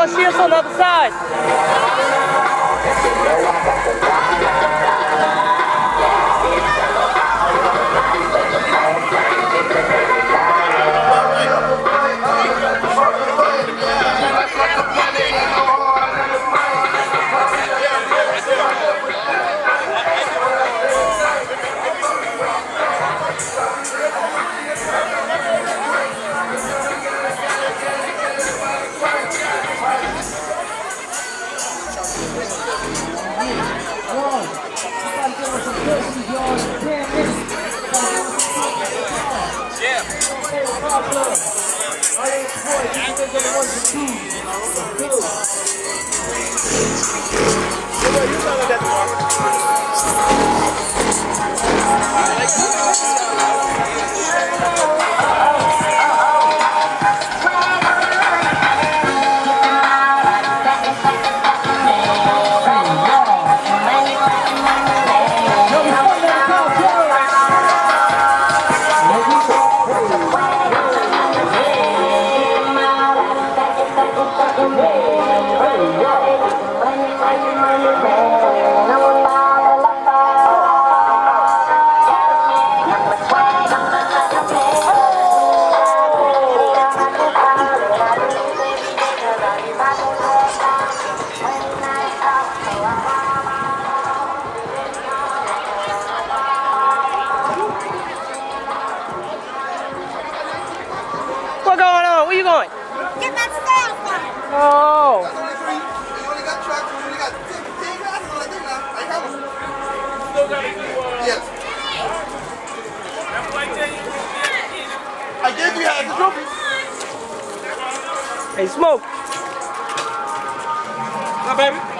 See us on the other side. What's going on? Where you going? Get that sales on. Oh. You only got trucks, you only got 10 classes like this now. I have them. Yes. I gave you half the trophy. Hey, Smoke. What's up, baby?